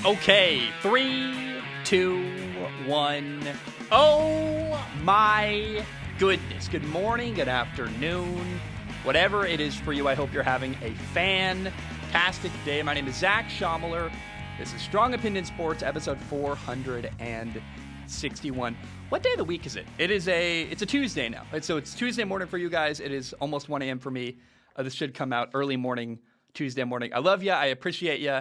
Okay, 3, 2, 1. Oh my goodness. Good morning, good afternoon, whatever it is for you. I hope you're having a fantastic day. My name is Zach Schommeler. This is Strong Opinion Sports, episode 461. What day of the week is it? It's a Tuesday now. So it's Tuesday morning for you guys. It is almost 1 a.m. for me. This should come out early morning, Tuesday morning. I love you. I appreciate you.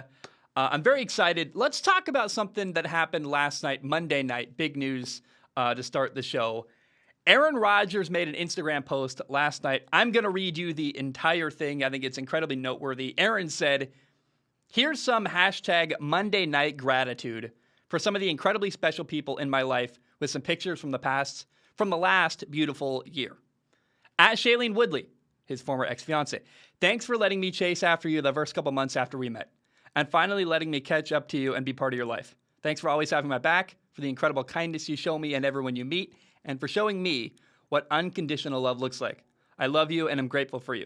I'm very excited. Let's talk about something that happened last night, Monday night. Big news to start the show. Aaron Rodgers made an Instagram post last night. I'm going to read you the entire thing. I think it's incredibly noteworthy. Aaron said, "Here's some hashtag Monday night gratitude for some of the incredibly special people in my life with some pictures from the last beautiful year. At Shailene Woodley, his former ex-fiance. Thanks for letting me chase after you the first couple months after we met. And finally letting me catch up to you and be part of your life. Thanks for always having my back, for the incredible kindness you show me and everyone you meet, and for showing me what unconditional love looks like. I love you and I'm grateful for you.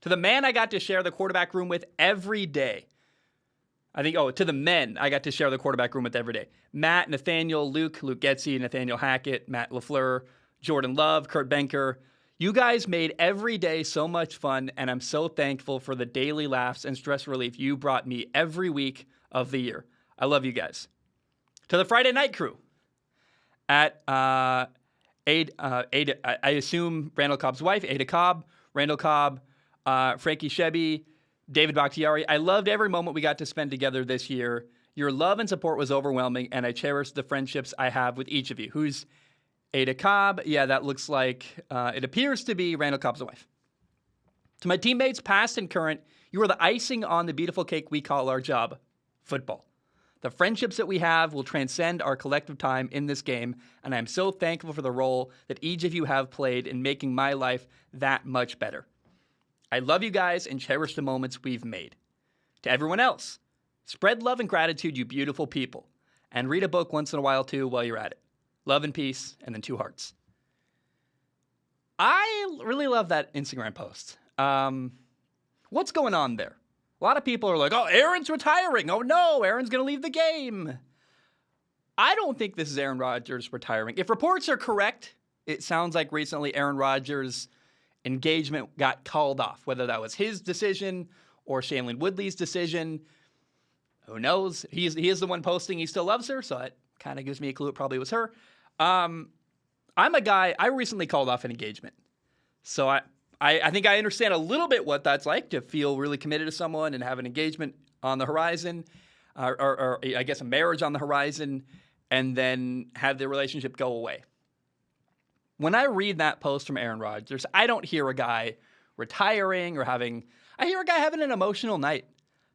To the man I got to share the quarterback room with every day. To the men I got to share the quarterback room with every day. Matt, Nathaniel, Luke Getzey, Nathaniel Hackett, Matt LaFleur, Jordan Love, Kurt Benker. You guys made every day so much fun, and I'm so thankful for the daily laughs and stress relief you brought me every week of the year. I love you guys." To the Friday night crew at I assume Randall Cobb's wife, Ada Cobb, Randall Cobb, Frankie Shebby, David Bakhtiari. I loved every moment we got to spend together this year. Your love and support was overwhelming, and I cherish the friendships I have with each of you. Who's Ada Cobb? Yeah, that looks like, it appears to be Randall Cobb's wife. To my teammates, past and current, you are the icing on the beautiful cake we call our job, football. The friendships that we have will transcend our collective time in this game, and I am so thankful for the role that each of you have played in making my life that much better. I love you guys and cherish the moments we've made. To everyone else, spread love and gratitude, you beautiful people, and read a book once in a while too while you're at it. Love and peace, and then 2 hearts. I really love that Instagram post. What's going on there? A lot of people are like, oh, Aaron's retiring. Oh, no, Aaron's going to leave the game. I don't think this is Aaron Rodgers retiring. If reports are correct, it sounds like recently Aaron Rodgers' engagement got called off, whether that was his decision or Shailene Woodley's decision. Who knows? He is the one posting he still loves her, so it kind of gives me a clue it probably was her. I'm a guy, I recently called off an engagement. So I think I understand a little bit what that's like to feel really committed to someone and have an engagement on the horizon, or I guess a marriage on the horizon, and then have the relationship go away. When I read that post from Aaron Rodgers, I don't hear a guy retiring or I hear a guy having an emotional night.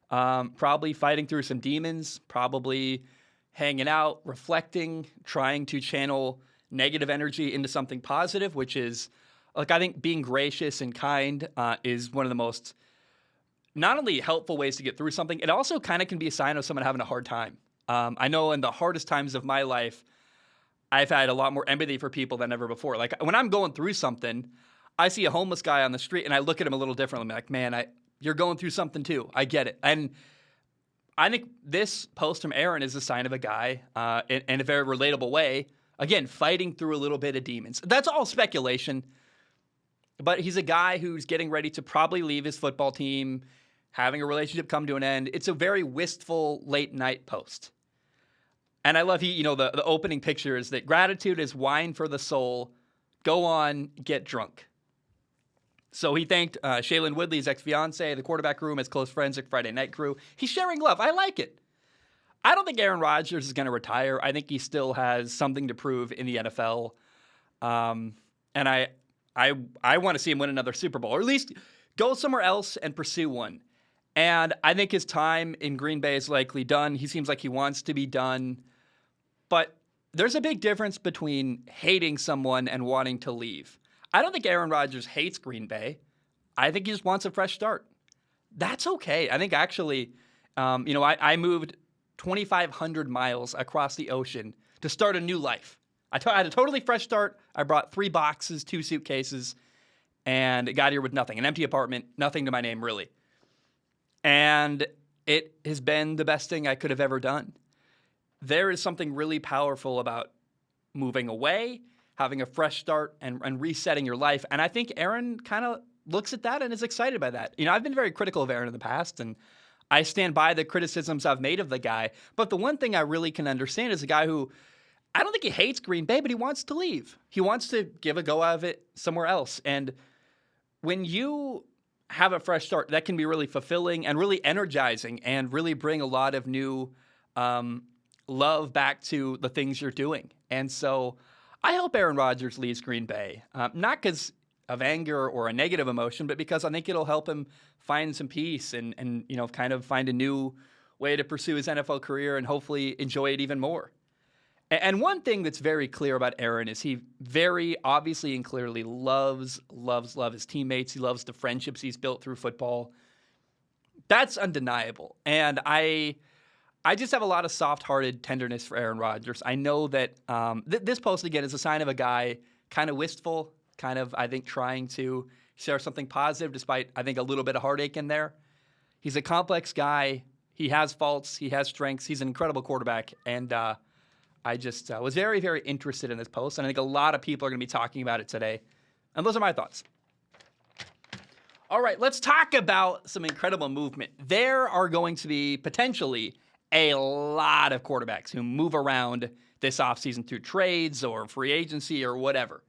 Probably fighting through some demons, probably hanging out, reflecting, trying to channel negative energy into something positive, which is, like, I think being gracious and kind is one of the most not only helpful ways to get through something, it also kind of can be a sign of someone having a hard time. I know in the hardest times of my life, I've had a lot more empathy for people than ever before. Like, when I'm going through something, I see a homeless guy on the street and I look at him a little differently. I'm like, man, you're going through something too. I get it. And I think this post from Aaron is a sign of a guy in a very relatable way, again, fighting through a little bit of demons. That's all speculation, but he's a guy who's getting ready to probably leave his football team, having a relationship come to an end. It's a very wistful late night post. And I love the opening picture is that gratitude is wine for the soul. Go on, get drunk. So he thanked Shailene Woodley's ex-fiance, the quarterback room, his close friends, the Friday night crew. He's sharing love. I like it. I don't think Aaron Rodgers is going to retire. I think he still has something to prove in the NFL. And I want to see him win another Super Bowl, or at least go somewhere else and pursue one. And I think his time in Green Bay is likely done. He seems like he wants to be done. But there's a big difference between hating someone and wanting to leave. I don't think Aaron Rodgers hates Green Bay. I think he just wants a fresh start. That's okay. I think actually, I moved 2,500 miles across the ocean to start a new life. I had a totally fresh start. I brought 3 boxes, 2 suitcases, and got here with nothing. An empty apartment, nothing to my name, really. And it has been the best thing I could have ever done. There is something really powerful about moving away, having a fresh start, and resetting your life. And I think Aaron kind of looks at that and is excited by that. I've been very critical of Aaron in the past, and I stand by the criticisms I've made of the guy. But the one thing I really can understand is a guy who, I don't think he hates Green Bay, but he wants to leave. He wants to give a go of it somewhere else. And when you have a fresh start, that can be really fulfilling and really energizing and really bring a lot of new love back to the things you're doing. And so I hope Aaron Rodgers leaves Green Bay, not because of anger or a negative emotion, but because I think it'll help him find some peace and kind of find a new way to pursue his NFL career and hopefully enjoy it even more. And one thing that's very clear about Aaron is he very obviously and clearly loves his teammates. He loves the friendships he's built through football. That's undeniable. And I just have a lot of soft-hearted tenderness for Aaron Rodgers. I know that this post, again, is a sign of a guy kind of wistful, kind of, I think, trying to share something positive despite, I think, a little bit of heartache in there. He's a complex guy. He has faults. He has strengths. He's an incredible quarterback. And I just was very, very interested in this post, and I think a lot of people are going to be talking about it today. And those are my thoughts. All right, let's talk about some incredible movement. There are going to be potentially a lot of quarterbacks who move around this offseason through trades or free agency or whatever.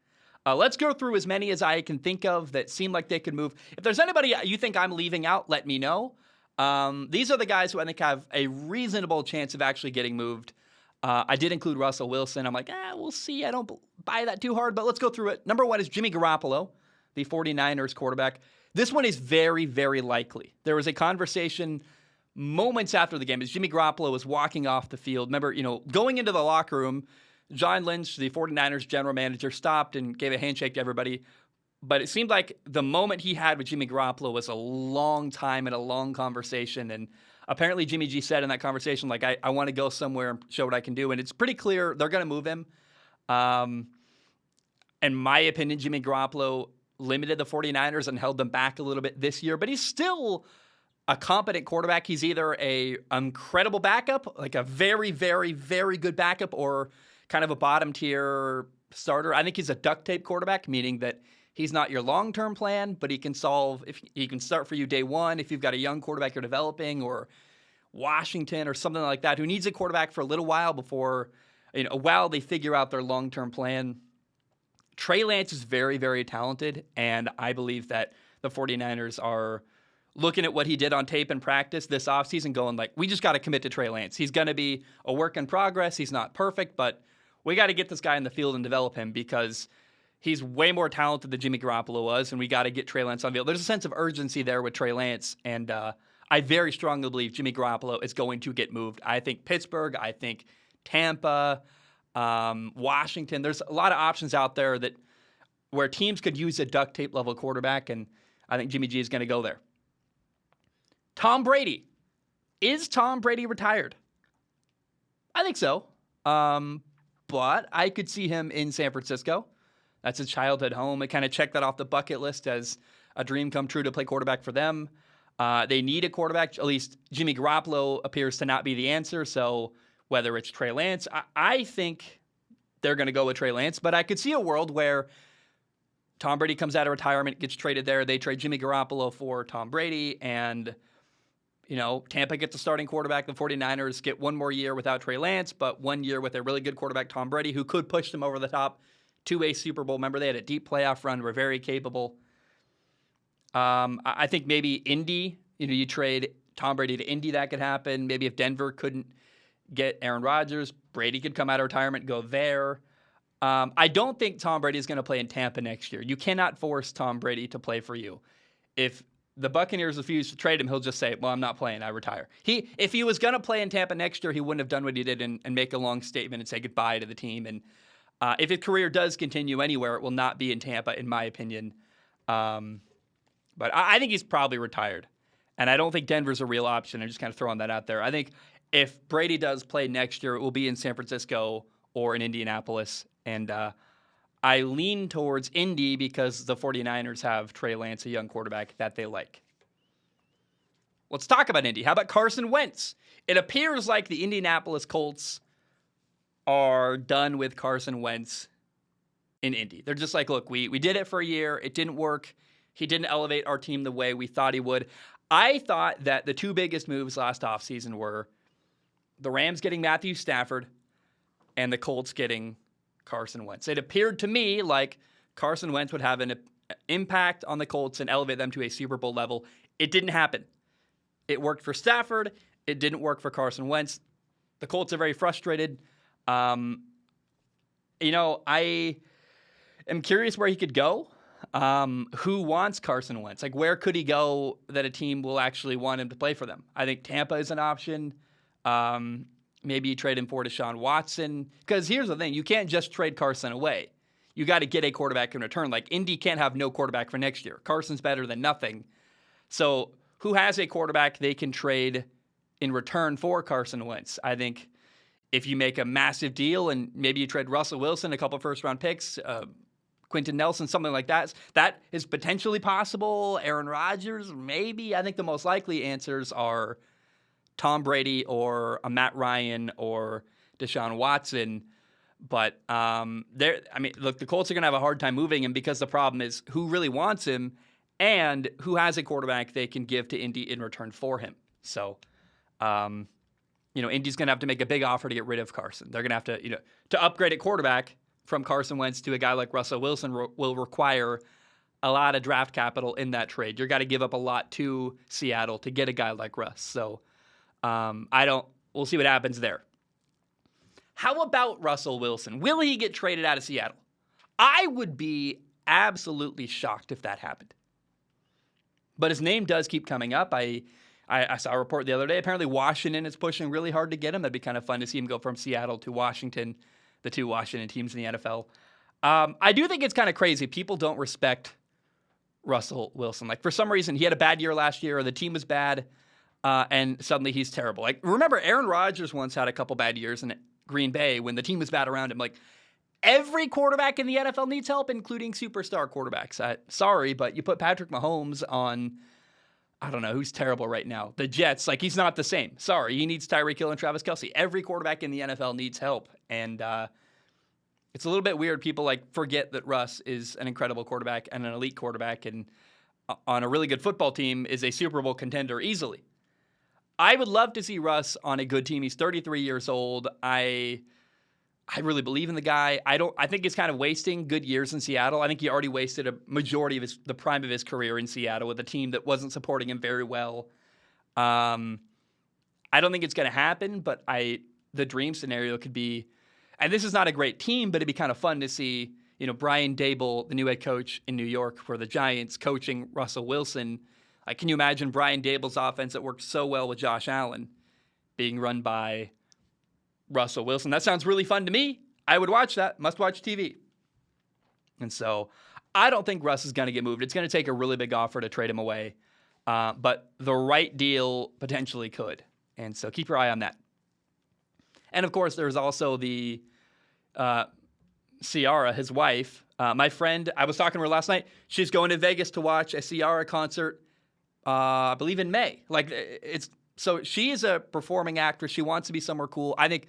Let's go through as many as I can think of that seem like they could move. If there's anybody you think I'm leaving out, let me know. These are the guys who I think have a reasonable chance of actually getting moved. I did include Russell Wilson. I'm like, we'll see. I don't buy that too hard, but let's go through it. Number one is Jimmy Garoppolo, the 49ers quarterback. This one is very, very likely. There was a conversation moments after the game as Jimmy Garoppolo was walking off the field. Remember, going into the locker room, John Lynch, the 49ers general manager, stopped and gave a handshake to everybody. But it seemed like the moment he had with Jimmy Garoppolo was a long time and a long conversation. And apparently Jimmy G said in that conversation, like, I want to go somewhere and show what I can do. And it's pretty clear they're going to move him. In my opinion, Jimmy Garoppolo limited the 49ers and held them back a little bit this year. But he's still a competent quarterback. He's either an incredible backup, like a very, very, very good backup, or kind of a bottom tier starter. I think he's a duct tape quarterback, meaning that he's not your long-term plan, but he can solve, if he can start for you day one if you've got a young quarterback you're developing, or Washington or something like that, who needs a quarterback for a little while before, while they figure out their long-term plan. Trey Lance is very, very talented, and I believe that the 49ers are looking at what he did on tape in practice this offseason going like, we just got to commit to Trey Lance. He's going to be a work in progress. He's not perfect, but we got to get this guy in the field and develop him because he's way more talented than Jimmy Garoppolo was, and we got to get Trey Lance on the field. There's a sense of urgency there with Trey Lance, and I very strongly believe Jimmy Garoppolo is going to get moved. I think Pittsburgh, I think Tampa, Washington. There's a lot of options out there where teams could use a duct tape level quarterback, and I think Jimmy G is going to go there. Tom Brady. Is Tom Brady retired? I think so. But I could see him in San Francisco. That's his childhood home. I kind of checked that off the bucket list as a dream come true to play quarterback for them. They need a quarterback. At least Jimmy Garoppolo appears to not be the answer. So whether it's Trey Lance, I think they're going to go with Trey Lance. But I could see a world where Tom Brady comes out of retirement, gets traded there. They trade Jimmy Garoppolo for Tom Brady, and Tampa gets a starting quarterback. The 49ers get one more year without Trey Lance, but 1 year with a really good quarterback, Tom Brady, who could push them over the top to a Super Bowl. Remember, they had a deep playoff run, were very capable. I think maybe Indy, you trade Tom Brady to Indy, that could happen. Maybe if Denver couldn't get Aaron Rodgers, Brady could come out of retirement, go there. I don't think Tom Brady is going to play in Tampa next year. You cannot force Tom Brady to play for you. If the Buccaneers refuse to trade him, he'll just say, well, I'm not playing, I retire. If he was going to play in Tampa next year, he wouldn't have done what he did and make a long statement and say goodbye to the team. And if his career does continue anywhere, it will not be in Tampa, in my opinion. But I think he's probably retired. And I don't think Denver's a real option. I'm just kind of throwing that out there. I think if Brady does play next year, it will be in San Francisco or in Indianapolis. And I lean towards Indy because the 49ers have Trey Lance, a young quarterback that they like. Let's talk about Indy. How about Carson Wentz? It appears like the Indianapolis Colts are done with Carson Wentz in Indy. They're just like, look, we did it for a year. It didn't work. He didn't elevate our team the way we thought he would. I thought that the two biggest moves last offseason were the Rams getting Matthew Stafford and the Colts getting Carson Wentz. It appeared to me like Carson Wentz would have an impact on the Colts and elevate them to a Super Bowl level. It didn't happen. It worked for Stafford. It didn't work for Carson Wentz. The Colts are very frustrated. I am curious where he could go. Who wants Carson Wentz? Like, where could he go that a team will actually want him to play for them? I think Tampa is an option. Maybe you trade him for Deshaun Watson. Because here's the thing. You can't just trade Carson away. You got to get a quarterback in return. Like, Indy can't have no quarterback for next year. Carson's better than nothing. So who has a quarterback they can trade in return for Carson Wentz? I think if you make a massive deal and maybe you trade Russell Wilson, a couple first-round picks, Quentin Nelson, something like that is potentially possible. Aaron Rodgers, maybe. I think the most likely answers are Tom Brady or a Matt Ryan or Deshaun Watson. But look, the Colts are going to have a hard time moving him because the problem is who really wants him and who has a quarterback they can give to Indy in return for him. So, Indy's going to have to make a big offer to get rid of Carson. They're going to have to, to upgrade at quarterback from Carson Wentz to a guy like Russell Wilson will require a lot of draft capital in that trade. You've got to give up a lot to Seattle to get a guy like Russ. So, we'll see what happens there. How about Russell Wilson? Will he get traded out of Seattle? I would be absolutely shocked if that happened. But his name does keep coming up. I saw a report the other day. Apparently Washington is pushing really hard to get him. That'd be kind of fun to see him go from Seattle to Washington, the two Washington teams in the NFL. I do think it's kind of crazy. People don't respect Russell Wilson. Like, for some reason, he had a bad year last year, or the team was bad, and suddenly he's terrible. Like, remember, Aaron Rodgers once had a couple bad years in Green Bay when the team was bad around him. Like, every quarterback in the NFL needs help, including superstar quarterbacks. Sorry, but you put Patrick Mahomes on, I don't know, who's terrible right now. The Jets, like, he's not the same. Sorry, he needs Tyreek Hill and Travis Kelce. Every quarterback in the NFL needs help. And it's a little bit weird. People, forget that Russ is an incredible quarterback and an elite quarterback and on a really good football team is a Super Bowl contender easily. I would love to see Russ on a good team. He's 33 years old. I really believe in the guy. I think he's kind of wasting good years in Seattle. I think he already wasted a majority of the prime of his career in Seattle with a team that wasn't supporting him very well. I don't think it's going to happen, but the dream scenario could be, and this is not a great team, but it'd be kind of fun to see, Brian Daboll, the new head coach in New York for the Giants, coaching Russell Wilson. Like, can you imagine Brian Daboll's offense that worked so well with Josh Allen being run by Russell Wilson? That sounds really fun to me. I would watch that. Must watch TV. And so I don't think Russ is going to get moved. It's going to take a really big offer to trade him away. But the right deal potentially could. And so keep your eye on that. And, of course, there's also the Ciara, his wife. My friend, I was talking to her last night. She's going to Vegas to watch a Ciara concert, I believe in May. So she is a performing actress. She wants to be somewhere cool. I think,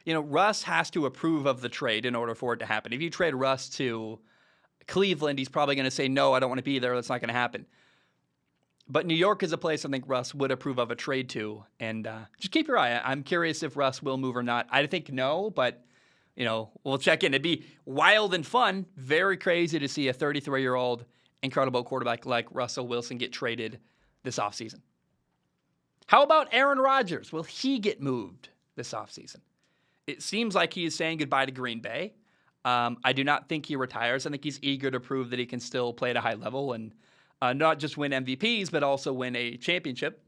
Russ has to approve of the trade in order for it to happen. If you trade Russ to Cleveland, he's probably going to say, no, I don't want to be there. That's not going to happen. But New York is a place I think Russ would approve of a trade to. And just keep your eye. I'm curious if Russ will move or not. I think no, but, we'll check in. It'd be wild and fun, very crazy to see a 33-year-old incredible quarterback like Russell Wilson get traded this offseason. How about Aaron Rodgers? Will he get moved this offseason? It seems like he is saying goodbye to Green Bay. I do not think he retires. I think he's eager to prove that he can still play at a high level and not just win MVPs, but also win a championship.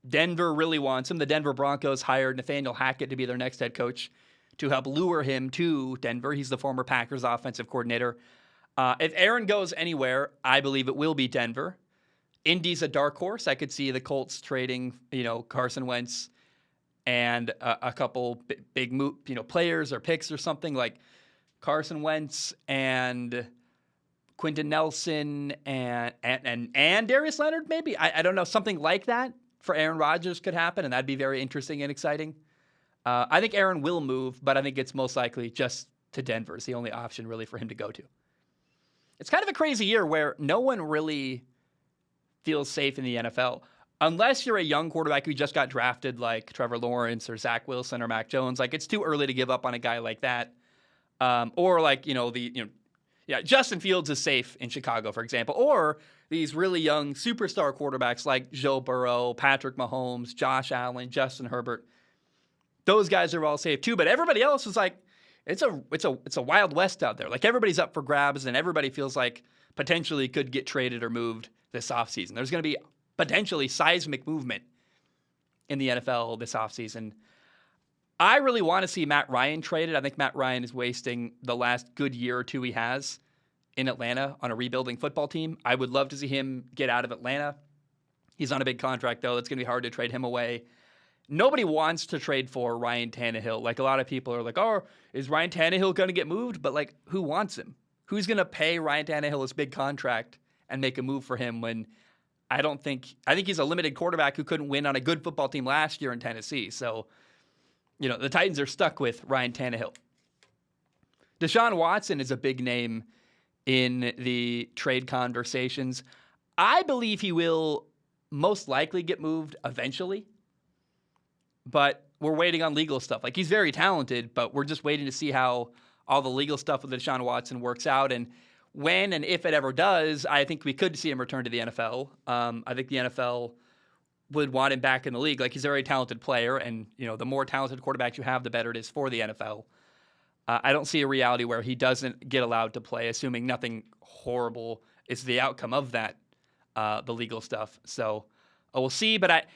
Denver really wants him. The Denver Broncos hired Nathaniel Hackett to be their next head coach to help lure him to Denver. He's the former Packers offensive coordinator. If Aaron goes anywhere, I believe it will be Denver. Indy's a dark horse. I could see the Colts trading, Carson Wentz and a couple big players or picks or something like Carson Wentz and Quentin Nelson and Darius Leonard, maybe. I don't know, something like that. for Aaron Rodgers could happen, and that'd be very interesting and exciting. I think Aaron will move, but I think it's most likely just to Denver. It's the only option really for him to go to. It's kind of a crazy year where no one really feels safe in the NFL. Unless you're a young quarterback who just got drafted like Trevor Lawrence or Zach Wilson or Mac Jones, like it's too early to give up on a guy like that. Or like, Justin Fields is safe in Chicago, for example. Or these really young superstar quarterbacks like Joe Burrow, Patrick Mahomes, Josh Allen, Justin Herbert. Those guys are all safe too. But everybody else is like, it's a Wild West out there. Like everybody's up for grabs and everybody feels like potentially could get traded or moved this offseason. There's going to be potentially seismic movement in the NFL this offseason. I really want to see Matt Ryan traded. I think Matt Ryan is wasting the last good year or two he has in Atlanta on a rebuilding football team. I would love to see him get out of Atlanta. He's on a big contract, though. It's going to be hard to trade him away. Nobody wants to trade for Ryan Tannehill. Like, a lot of people are like, oh, is Ryan Tannehill going to get moved? But, like, who wants him? Who's going to pay Ryan Tannehill his big contract and make a move for him when I think he's a limited quarterback who couldn't win on a good football team last year in Tennessee. So, the Titans are stuck with Ryan Tannehill. Deshaun Watson is a big name in the trade conversations. I believe he will most likely get moved eventually, but we're waiting on legal stuff. Like, he's very talented, but we're just waiting to see how all the legal stuff with Deshaun Watson works out. And when and if it ever does, I think we could see him return to the NFL. I think the NFL would want him back in the league. Like, he's a very talented player, and the more talented quarterbacks you have, the better it is for the NFL. I don't see a reality where he doesn't get allowed to play, assuming nothing horrible is the outcome of that, the legal stuff. So we'll see, but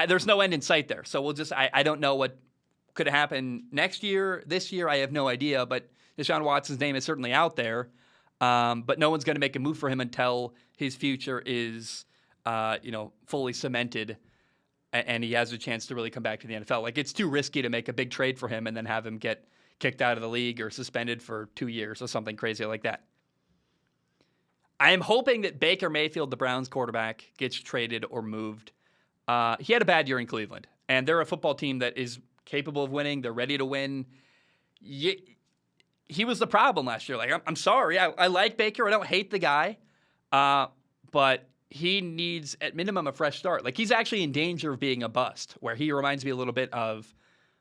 there's no end in sight there. So I don't know what could happen next year, this year. I have no idea, but Deshaun Watson's name is certainly out there. But no one's going to make a move for him until his future is, fully cemented and he has a chance to really come back to the NFL. Like, it's too risky to make a big trade for him and then have him get kicked out of the league or suspended for 2 years or something crazy like that. I am hoping that Baker Mayfield, the Browns quarterback, gets traded or moved. He had a bad year in Cleveland, and they're a football team that is capable of winning. They're ready to win. He was the problem last year. Like, I'm sorry. I like Baker. I don't hate the guy. But he needs, at minimum, a fresh start. Like, he's actually in danger of being a bust, where he reminds me a little bit of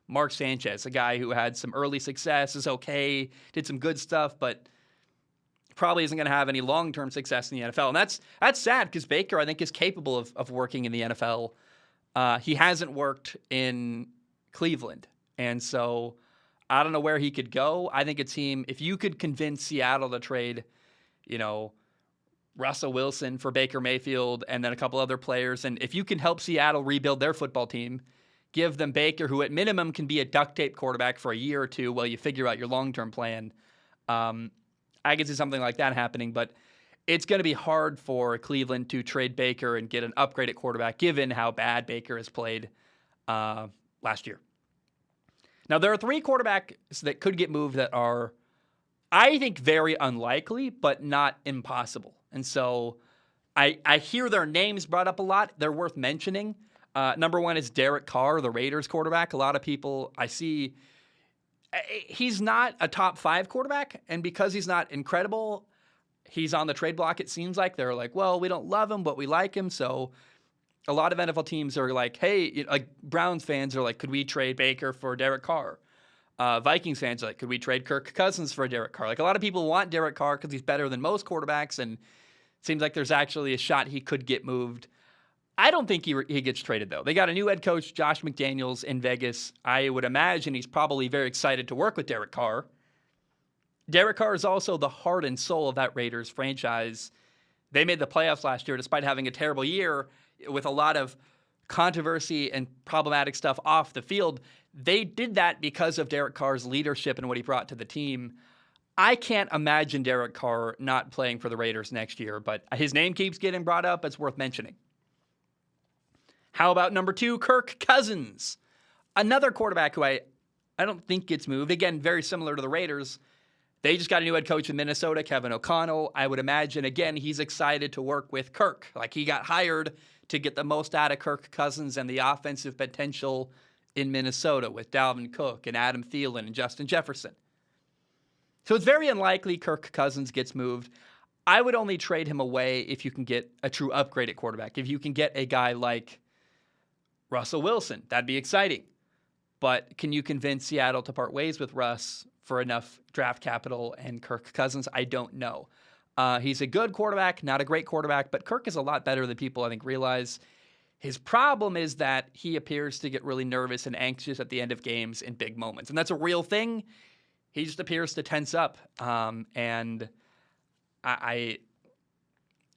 Mark Sanchez, a guy who had some early success, is okay, did some good stuff, but probably isn't going to have any long-term success in the NFL. And that's sad, because Baker, I think, is capable of working in the NFL. He hasn't worked in Cleveland. And so I don't know where he could go. I think a team, if you could convince Seattle to trade, Russell Wilson for Baker Mayfield and then a couple other players, and if you can help Seattle rebuild their football team, give them Baker, who at minimum can be a duct tape quarterback for a year or two while you figure out your long-term plan. I could see something like that happening, but it's going to be hard for Cleveland to trade Baker and get an upgraded quarterback, given how bad Baker has played last year. Now, there are 3 quarterbacks that could get moved that are, I think, very unlikely, but not impossible. And so I hear their names brought up a lot. They're worth mentioning. Number 1 is Derek Carr, the Raiders quarterback. A lot of people I see, he's not a top 5 quarterback, and because he's not incredible, he's on the trade block. It seems like they're like, well, we don't love him, but we like him. So a lot of NFL teams are like, hey, like Browns fans are like, could we trade Baker for Derek Carr? Vikings fans are like, could we trade Kirk Cousins for Derek Carr? Like, a lot of people want Derek Carr because he's better than most quarterbacks, and it seems like there's actually a shot he could get moved. I don't think he gets traded, though. They got a new head coach, Josh McDaniels, in Vegas. I would imagine he's probably very excited to work with Derek Carr. Derek Carr is also the heart and soul of that Raiders franchise. They made the playoffs last year despite having a terrible year with a lot of controversy and problematic stuff off the field. They did that because of Derek Carr's leadership and what he brought to the team. I can't imagine Derek Carr not playing for the Raiders next year, but his name keeps getting brought up. It's worth mentioning. How about number 2, Kirk Cousins? Another quarterback who I don't think gets moved. Again, very similar to the Raiders. They just got a new head coach in Minnesota, Kevin O'Connell. I would imagine, again, he's excited to work with Kirk. Like, he got hired to get the most out of Kirk Cousins and the offensive potential in Minnesota with Dalvin Cook and Adam Thielen and Justin Jefferson. So it's very unlikely Kirk Cousins gets moved. I would only trade him away if you can get a true upgrade at quarterback. If you can get a guy like Russell Wilson, that'd be exciting. But can you convince Seattle to part ways with Russ for enough draft capital and Kirk Cousins? I don't know. He's a good quarterback, not a great quarterback, but Kirk is a lot better than people, I think, realize. His problem is that he appears to get really nervous and anxious at the end of games in big moments. And that's a real thing. He just appears to tense up. And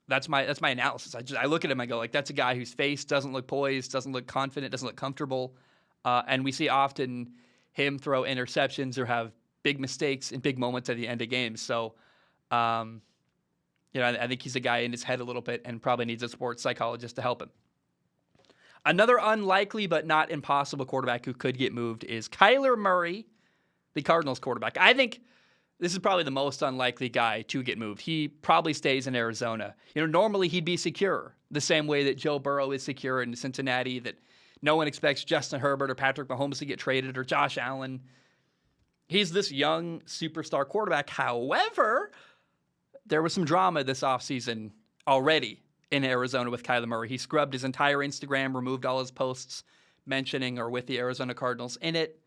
that's my analysis. I look at him, I go, like, that's a guy whose face doesn't look poised, doesn't look confident, doesn't look comfortable. And we see often him throw interceptions or have big mistakes in big moments at the end of games. So, I think he's a guy in his head a little bit and probably needs a sports psychologist to help him. Another unlikely but not impossible quarterback who could get moved is Kyler Murray, the Cardinals quarterback. I think this is probably the most unlikely guy to get moved. He probably stays in Arizona. Normally he'd be secure, the same way that Joe Burrow is secure in Cincinnati, that no one expects Justin Herbert or Patrick Mahomes to get traded or Josh Allen. He's this young superstar quarterback. However, there was some drama this offseason already in Arizona with Kyler Murray. He scrubbed his entire Instagram, removed all his posts mentioning or with the Arizona Cardinals in it.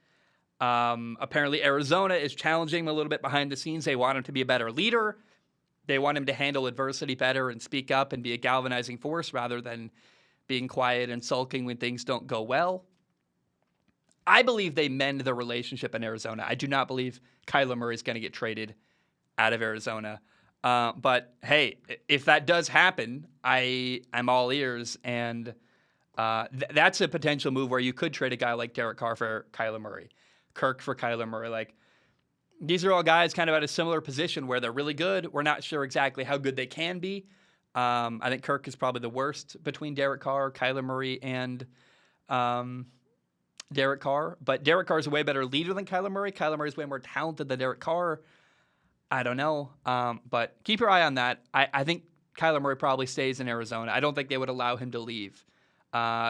Apparently, Arizona is challenging him a little bit behind the scenes. They want him to be a better leader. They want him to handle adversity better and speak up and be a galvanizing force rather than being quiet and sulking when things don't go well. I believe they mend the relationship in Arizona. I do not believe Kyler Murray is going to get traded out of Arizona. But hey, if that does happen, I'm all ears, and that's a potential move where you could trade a guy like Derek Carr for Kyler Murray, Kirk for Kyler Murray. Like, these are all guys kind of at a similar position where they're really good. We're not sure exactly how good they can be. I think Kirk is probably the worst between Derek Carr, Kyler Murray, and Derek Carr. But Derek Carr is a way better leader than Kyler Murray. Kyler Murray is way more talented than Derek Carr. I don't know, but keep your eye on that. I think Kyler Murray probably stays in Arizona. I don't think they would allow him to leave.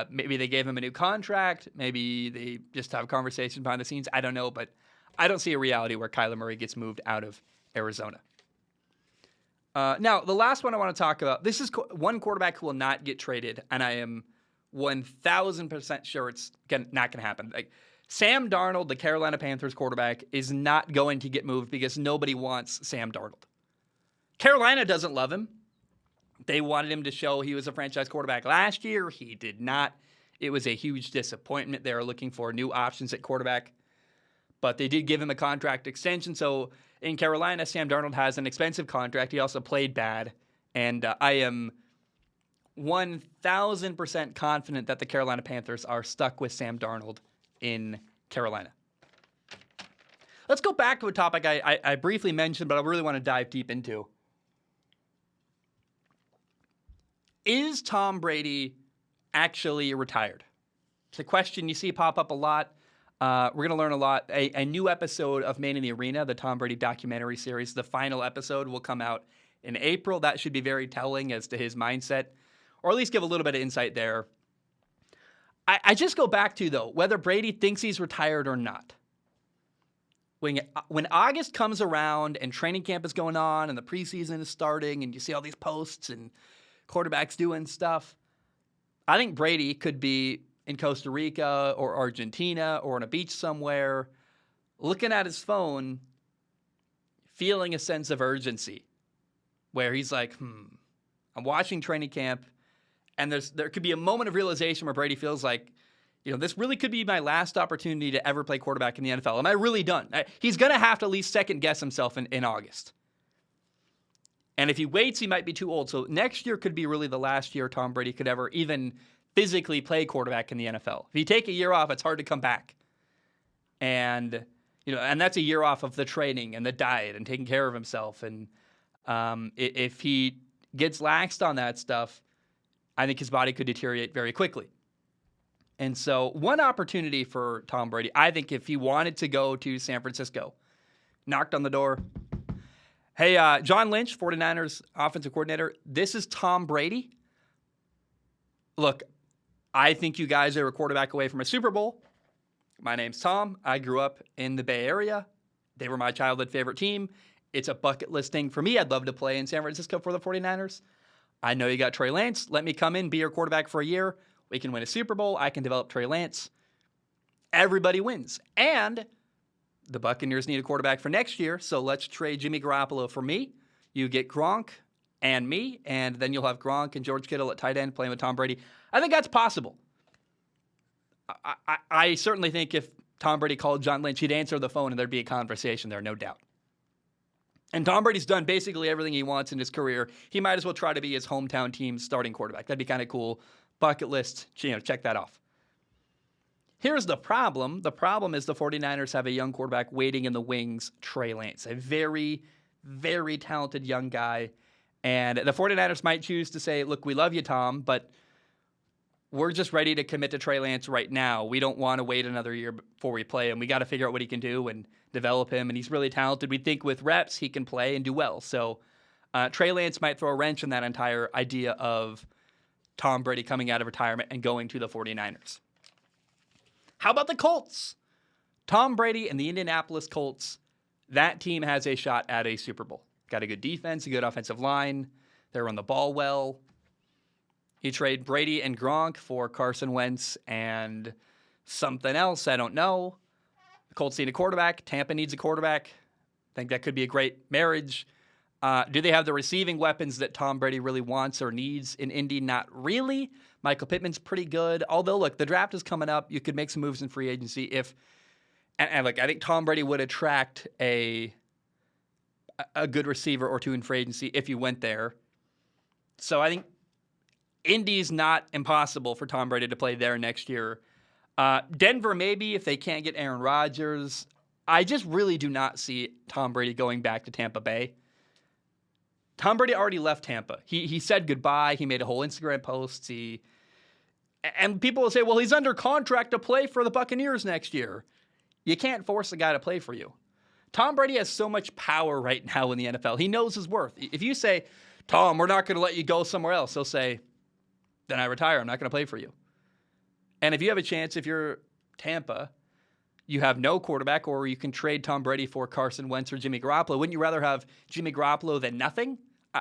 Maybe they gave him a new contract. Maybe they just have conversations behind the scenes. I don't know, but I don't see a reality where Kyler Murray gets moved out of Arizona. Now, the last one I want to talk about, this is one quarterback who will not get traded, and I am 1,000% sure it's not going to happen. Like, Sam Darnold, the Carolina Panthers quarterback, is not going to get moved because nobody wants Sam Darnold. Carolina doesn't love him. They wanted him to show he was a franchise quarterback last year. He did not. It was a huge disappointment. They are looking for new options at quarterback. But they did give him a contract extension. So in Carolina, Sam Darnold has an expensive contract. He also played bad. And I am 1,000% confident that the Carolina Panthers are stuck with Sam Darnold in Carolina. Let's go back to a topic I briefly mentioned, but I really want to dive deep into. Is Tom Brady actually retired? It's a question you see pop up a lot. We're going to learn a lot. A new episode of Man in the Arena, the Tom Brady documentary series, the final episode will come out in April. That should be very telling as to his mindset, or at least give a little bit of insight there. I just go back to, though, whether Brady thinks he's retired or not. When August comes around and training camp is going on and the preseason is starting and you see all these posts and quarterbacks doing stuff, I think Brady could be in Costa Rica or Argentina or on a beach somewhere, looking at his phone, feeling a sense of urgency, where he's like, I'm watching training camp, and there could be a moment of realization where Brady feels like, this really could be my last opportunity to ever play quarterback in the NFL. Am I really done? He's going to have to at least second guess himself in August. And if he waits, he might be too old. So next year could be really the last year Tom Brady could ever even physically play quarterback in the NFL. If you take a year off, it's hard to come back. And, and that's a year off of the training and the diet and taking care of himself. And if he gets laxed on that stuff, I think his body could deteriorate very quickly. And so one opportunity for Tom Brady, I think if he wanted to go to San Francisco, knocked on the door. Hey, John Lynch, 49ers offensive coordinator, this is Tom Brady. Look, I think you guys are a quarterback away from a Super Bowl. My name's Tom. I grew up in the Bay Area. They were my childhood favorite team. It's a bucket list thing for me. I'd love to play in San Francisco for the 49ers. I know you got Trey Lance. Let me come in, be your quarterback for a year. We can win a Super Bowl. I can develop Trey Lance. Everybody wins. And the Buccaneers need a quarterback for next year, so let's trade Jimmy Garoppolo for me. You get Gronk and me, and then you'll have Gronk and George Kittle at tight end playing with Tom Brady. I think that's possible. I certainly think if Tom Brady called John Lynch, he'd answer the phone and there'd be a conversation there, no doubt. And Tom Brady's done basically everything he wants in his career. He might as well try to be his hometown team's starting quarterback. That'd be kind of cool. Bucket list, check that off. Here's the problem. The problem is the 49ers have a young quarterback waiting in the wings, Trey Lance, a very, very talented young guy. And the 49ers might choose to say, look, we love you, Tom, but we're just ready to commit to Trey Lance right now. We don't want to wait another year before we play him. We got to figure out what he can do and develop him. And he's really talented. We think with reps, he can play and do well. So Trey Lance might throw a wrench in that entire idea of Tom Brady coming out of retirement and going to the 49ers. How about the Colts? Tom Brady and the Indianapolis Colts, that team has a shot at a Super Bowl. Got a good defense, a good offensive line. They run the ball well. You trade Brady and Gronk for Carson Wentz and something else, I don't know. The Colts need a quarterback. Tampa needs a quarterback. I think that could be a great marriage. Do they have the receiving weapons that Tom Brady really wants or needs in Indy? Not really. Michael Pittman's pretty good. Although, look, the draft is coming up. You could make some moves in free agency if and look, I think Tom Brady would attract a good receiver or two in free agency if you went there. So I think Indy's not impossible for Tom Brady to play there next year. Denver, maybe, if they can't get Aaron Rodgers. I just really do not see Tom Brady going back to Tampa Bay. Tom Brady already left Tampa. He said goodbye. He made a whole Instagram post. And people will say, well, he's under contract to play for the Buccaneers next year. You can't force a guy to play for you. Tom Brady has so much power right now in the NFL. He knows his worth. If you say, Tom, we're not going to let you go somewhere else, he'll say, then I retire. I'm not going to play for you. And if you have a chance, if you're Tampa, you have no quarterback, or you can trade Tom Brady for Carson Wentz or Jimmy Garoppolo. Wouldn't you rather have Jimmy Garoppolo than nothing?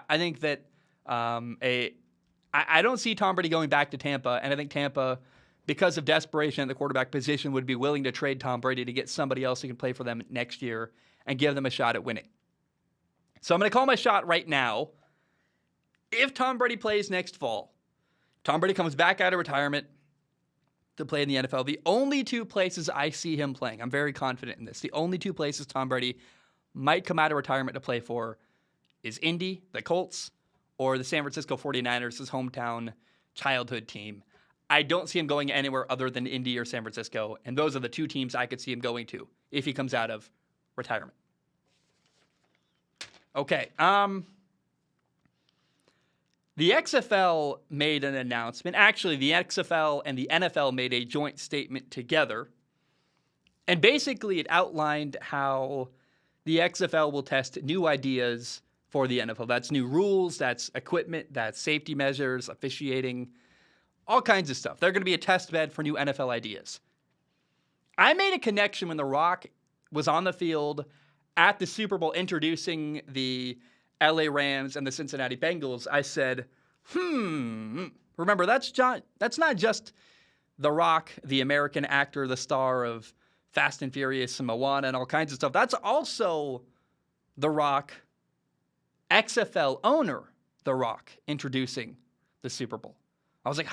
I think that I don't see Tom Brady going back to Tampa, and I think Tampa, because of desperation at the quarterback position, would be willing to trade Tom Brady to get somebody else who can play for them next year and give them a shot at winning. So I'm going to call my shot right now. If Tom Brady plays next fall, Tom Brady comes back out of retirement to play in the NFL. The only two places I see him playing, I'm very confident in this, the only two places Tom Brady might come out of retirement to play for is Indy, the Colts, or the San Francisco 49ers, his hometown childhood team. I don't see him going anywhere other than Indy or San Francisco, and those are the two teams I could see him going to if he comes out of retirement. Okay, the XFL made an announcement. Actually, the XFL and the NFL made a joint statement together. And basically, it outlined how the XFL will test new ideas for the NFL. That's new rules, that's equipment, that's safety measures, officiating, all kinds of stuff. They're going to be a test bed for new NFL ideas. I made a connection when The Rock was on the field at the Super Bowl introducing the LA Rams and the Cincinnati Bengals. I said, remember, that's not just The Rock, the American actor, the star of Fast and Furious and Moana and all kinds of stuff. That's also The Rock, XFL owner, The Rock, introducing the Super Bowl. I was like,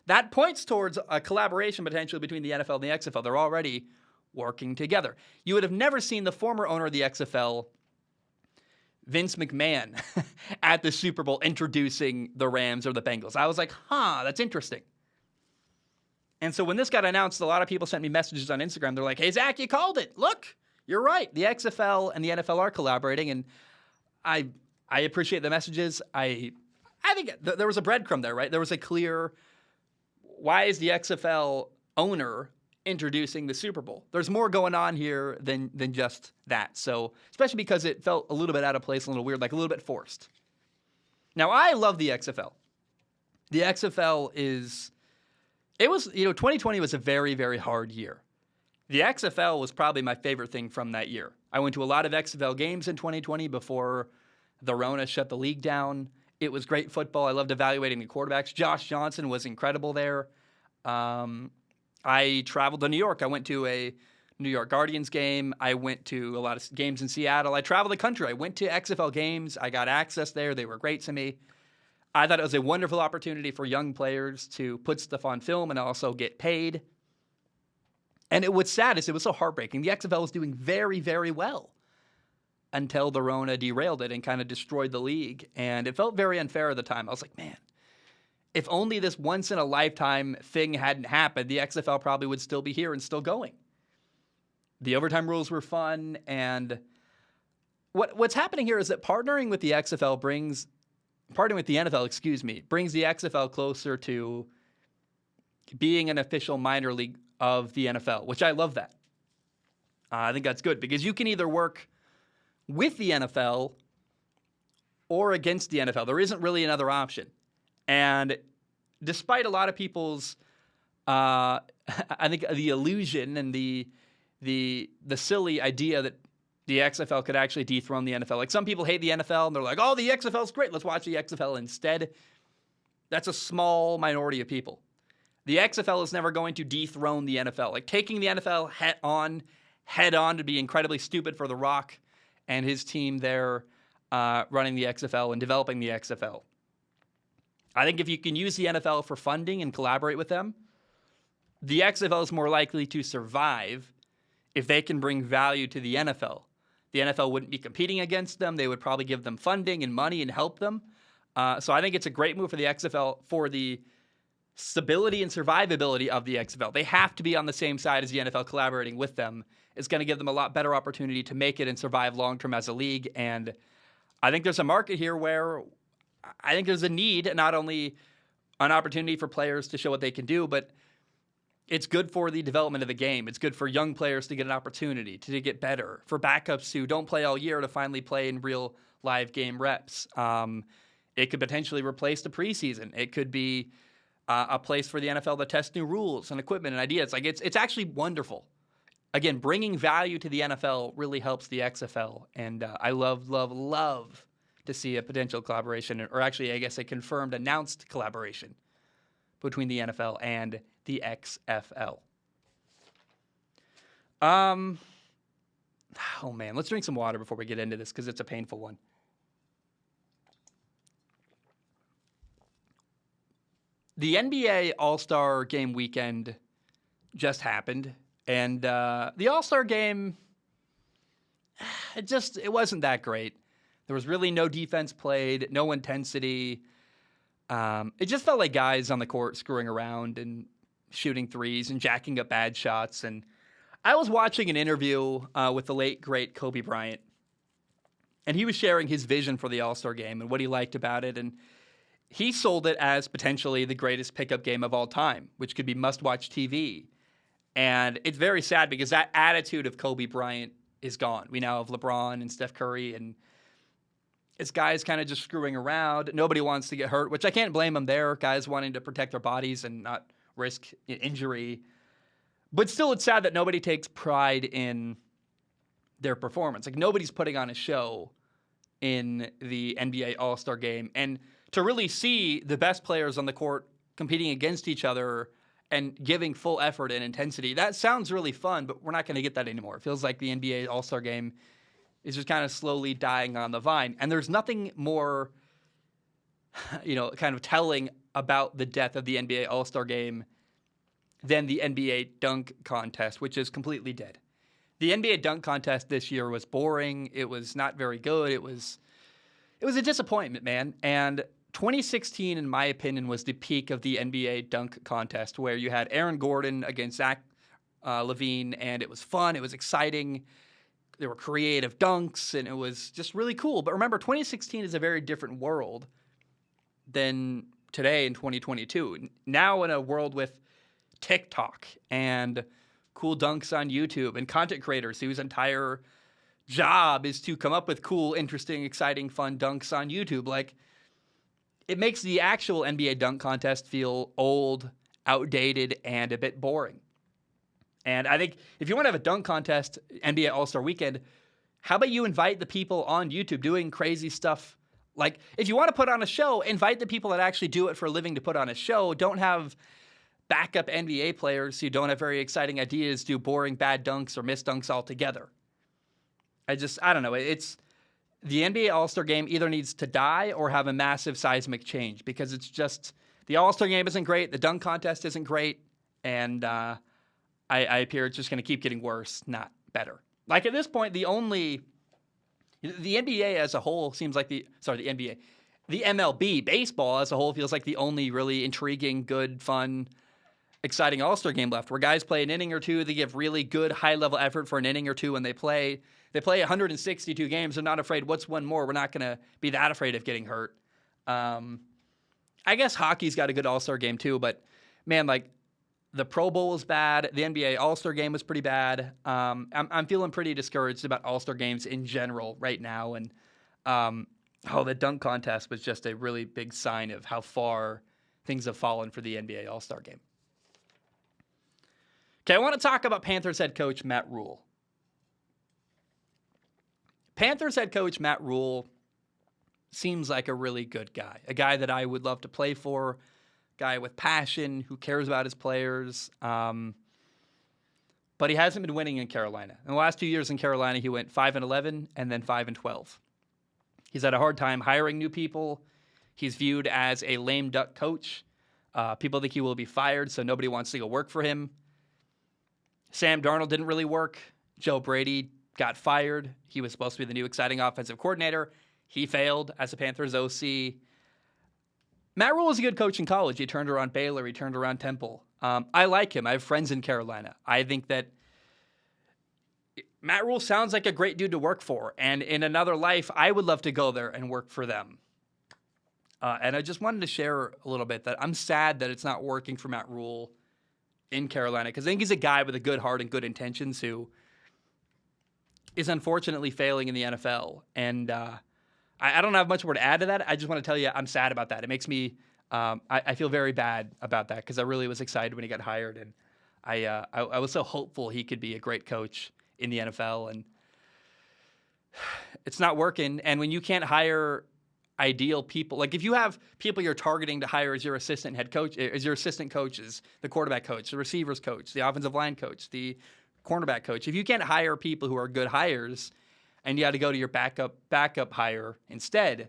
that points towards a collaboration potentially between the NFL and the XFL. They're already working together. You would have never seen the former owner of the XFL, Vince McMahon, at the Super Bowl introducing the Rams or the Bengals. I was like, that's interesting. And so when this got announced, a lot of people sent me messages on Instagram. They're like, hey, Zach, you called it. Look, you're right. The XFL and the NFL are collaborating, and I appreciate the messages. I think there was a breadcrumb there, right? There was a clear, why is the XFL owner introducing the Super Bowl? There's more going on here than just that. So, especially because it felt a little bit out of place, a little weird, like a little bit forced. Now, I love the XFL. The XFL is, 2020 was a very, very hard year. The XFL was probably my favorite thing from that year. I went to a lot of XFL games in 2020 before the Rona shut the league down. It was great football. I loved evaluating the quarterbacks. Josh Johnson was incredible there. I traveled to New York. I went to a New York Guardians game. I went to a lot of games in Seattle. I traveled the country. I went to XFL games. I got access there. They were great to me. I thought it was a wonderful opportunity for young players to put stuff on film and also get paid. And what's sad is it was so heartbreaking. The XFL was doing very, very well until the Rona derailed it and kind of destroyed the league. And it felt very unfair at the time. I was like, man, if only this once-in-a-lifetime thing hadn't happened, the XFL probably would still be here and still going. The overtime rules were fun, and what's happening here is that partnering with the NFL brings the XFL closer to being an official minor league of the NFL, which I love that. I think that's good because you can either work with the NFL or against the NFL. There isn't really another option. And despite a lot of people's, I think the illusion and the silly idea that the XFL could actually dethrone the NFL. Like some people hate the NFL and they're like, oh, the XFL's great. Let's watch the XFL instead. That's a small minority of people. The XFL is never going to dethrone the NFL. Like taking the NFL head on would be incredibly stupid for The Rock and his team there running the XFL and developing the XFL. I think if you can use the NFL for funding and collaborate with them, the XFL is more likely to survive if they can bring value to the NFL. The NFL wouldn't be competing against them. They would probably give them funding and money and help them. So I think it's a great move for the XFL for the stability and survivability of the XFL. They have to be on the same side as the NFL collaborating with them. It's going to give them a lot better opportunity to make it and survive long-term as a league. And I think there's a market here where I think there's a need, not only an opportunity for players to show what they can do, but it's good for the development of the game. It's good for young players to get an opportunity, to get better, for backups who don't play all year to finally play in real live game reps. It could potentially replace the preseason. It could be a place for the NFL to test new rules and equipment and ideas. Like it's actually wonderful. Again, bringing value to the NFL really helps the XFL, and I love to see a potential collaboration, or actually, I guess a confirmed, announced collaboration between the NFL and the XFL. Oh man, let's drink some water before we get into this because it's a painful one. The NBA All-Star Game weekend just happened, and the All-Star Game, it wasn't that great. There was really no defense played, no intensity. It just felt like guys on the court screwing around and shooting threes and jacking up bad shots. And I was watching an interview with the late, great Kobe Bryant, and he was sharing his vision for the All-Star Game and what he liked about it. And he sold it as potentially the greatest pickup game of all time, which could be must-watch TV. And it's very sad because that attitude of Kobe Bryant is gone. We now have LeBron and Steph Curry, and it's guys kind of just screwing around. Nobody wants to get hurt, which I can't blame them there. Guys wanting to protect their bodies and not risk injury. But still, it's sad that nobody takes pride in their performance. Like, nobody's putting on a show in the NBA All-Star Game. And to really see the best players on the court competing against each other and giving full effort and intensity, that sounds really fun, but we're not going to get that anymore. It feels like the NBA All-Star Game is just kind of slowly dying on the vine. And there's nothing more, kind of telling about the death of the NBA All-Star Game than the NBA dunk contest, which is completely dead. The NBA dunk contest this year was boring. It was not very good. It was a disappointment, man. And 2016, in my opinion, was the peak of the NBA dunk contest, where you had Aaron Gordon against Zach LaVine, and it was fun. It was exciting. There were creative dunks, and it was just really cool. But remember, 2016 is a very different world than today in 2022. Now in a world with TikTok and cool dunks on YouTube and content creators whose entire job is to come up with cool, interesting, exciting, fun dunks on YouTube. Like, it makes the actual NBA dunk contest feel old, outdated, and a bit boring. And I think if you want to have a dunk contest, NBA All-Star Weekend, how about you invite the people on YouTube doing crazy stuff? Like, if you want to put on a show, invite the people that actually do it for a living to put on a show. Don't have backup NBA players who don't have very exciting ideas do boring bad dunks or miss dunks altogether. I don't know. It's the NBA All-Star Game either needs to die or have a massive seismic change, because it's just the All-Star Game isn't great, the dunk contest isn't great, and I appear it's just going to keep getting worse, not better. Like at this point, the NBA as a whole seems like the MLB, baseball as a whole feels like the only really intriguing, good, fun, exciting All-Star Game left, where guys play an inning or two, they give really good high-level effort for an inning or two when they play. They play 162 games. They're not afraid. What's one more? We're not going to be that afraid of getting hurt. I guess hockey's got a good All-Star Game too, but man, like the Pro Bowl was bad. The NBA All-Star Game was pretty bad. I'm feeling pretty discouraged about All-Star Games in general right now, and the dunk contest was just a really big sign of how far things have fallen for the NBA All-Star Game. Okay, I want to talk about Panthers head coach Matt Rhule. Panthers head coach Matt Rhule seems like a really good guy, a guy that I would love to play for, a guy with passion, who cares about his players. But he hasn't been winning in Carolina. In the last 2 years in Carolina, he went 5-11 and then 5-12. He's had a hard time hiring new people. He's viewed as a lame duck coach. People think he will be fired, so nobody wants to go work for him. Sam Darnold didn't really work. Joe Brady got fired. He was supposed to be the new exciting offensive coordinator. He failed as a Panthers OC. Matt Rhule was a good coach in college. He turned around Baylor. He turned around Temple. I like him. I have friends in Carolina. I think that Matt Rhule sounds like a great dude to work for. And in another life, I would love to go there and work for them. And I just wanted to share a little bit that I'm sad that it's not working for Matt Rhule in Carolina, because I think he's a guy with a good heart and good intentions who is unfortunately failing in the NFL. And I don't have much more to add to that. I just want to tell you I'm sad about that. It makes me I feel very bad about that, because I really was excited when he got hired, and I was so hopeful he could be a great coach in the NFL, and it's not working. And when you can't hire ideal people, like if you have people you're targeting to hire as your assistant head coach, as your assistant coaches, the quarterback coach, the receivers coach, the offensive line coach, the cornerback coach, if you can't hire people who are good hires and you got to go to your backup hire instead,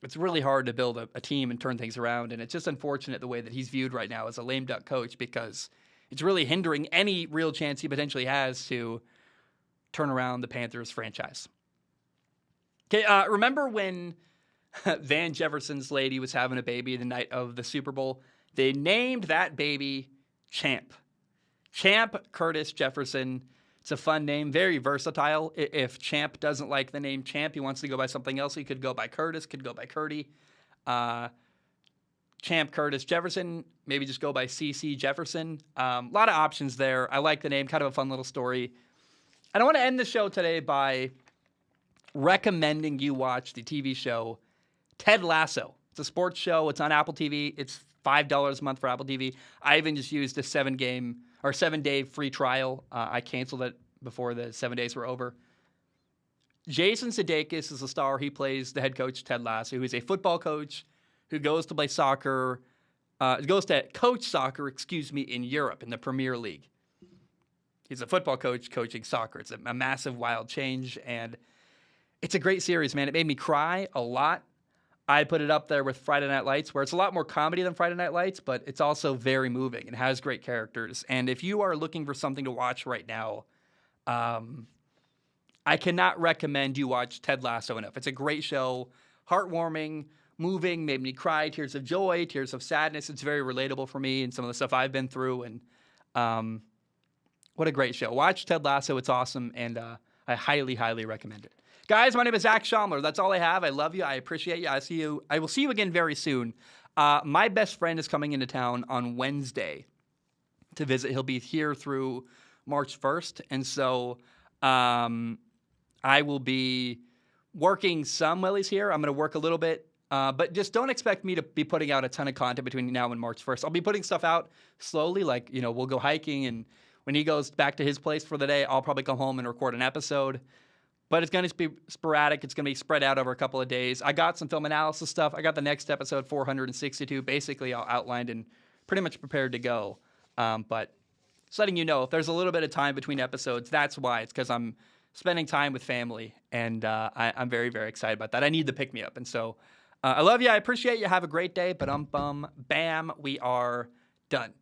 it's really hard to build a team and turn things around. And it's just unfortunate the way that he's viewed right now as a lame duck coach, because it's really hindering any real chance he potentially has to turn around the Panthers franchise. Okay, remember when Van Jefferson's lady was having a baby the night of the Super Bowl? They named that baby Champ. Champ Curtis Jefferson. It's a fun name, very versatile. If Champ doesn't like the name Champ, he wants to go by something else, he could go by Curtis, could go by Curdy. Champ Curtis Jefferson, maybe just go by CC Jefferson. A lot of options there. I like the name, kind of a fun little story. And I want to end the show today by recommending you watch the TV show Ted Lasso. It's a sports show. It's on Apple TV. It's $5 a month for Apple TV. I even just used a 7-day free trial. I canceled it before the 7 days were over. Jason Sudeikis is the star. He plays the head coach, Ted Lasso, who is a football coach who goes to play soccer, goes to coach soccer, in Europe, in the Premier League. He's a football coach coaching soccer. It's a massive, wild change, and it's a great series, man. It made me cry a lot. I put it up there with Friday Night Lights, where it's a lot more comedy than Friday Night Lights, but it's also very moving and has great characters. And if you are looking for something to watch right now, I cannot recommend you watch Ted Lasso enough. It's a great show, heartwarming, moving, made me cry, tears of joy, tears of sadness. It's very relatable for me and some of the stuff I've been through. And what a great show. Watch Ted Lasso. It's awesome, and I highly, highly recommend it. Guys, my name is Zach Schaumler. That's all I have. I love you. I appreciate you. I will see you again very soon. My best friend is coming into town on Wednesday to visit. He'll be here through March 1st. And so I will be working some while he's here. I'm going to work a little bit But just don't expect me to be putting out a ton of content between now and March 1st. I'll be putting stuff out slowly, like, we'll go hiking, and when he goes back to his place for the day, I'll probably come home and record an episode. But it's going to be sporadic. It's going to be spread out over a couple of days. I got some film analysis stuff. I got the next episode, 462, basically all outlined and pretty much prepared to go. But just letting you know, if there's a little bit of time between episodes, that's why. It's because I'm spending time with family, and I'm very, very excited about that. I need the pick-me-up. And so I love you. I appreciate you. Have a great day. But bam, we are done.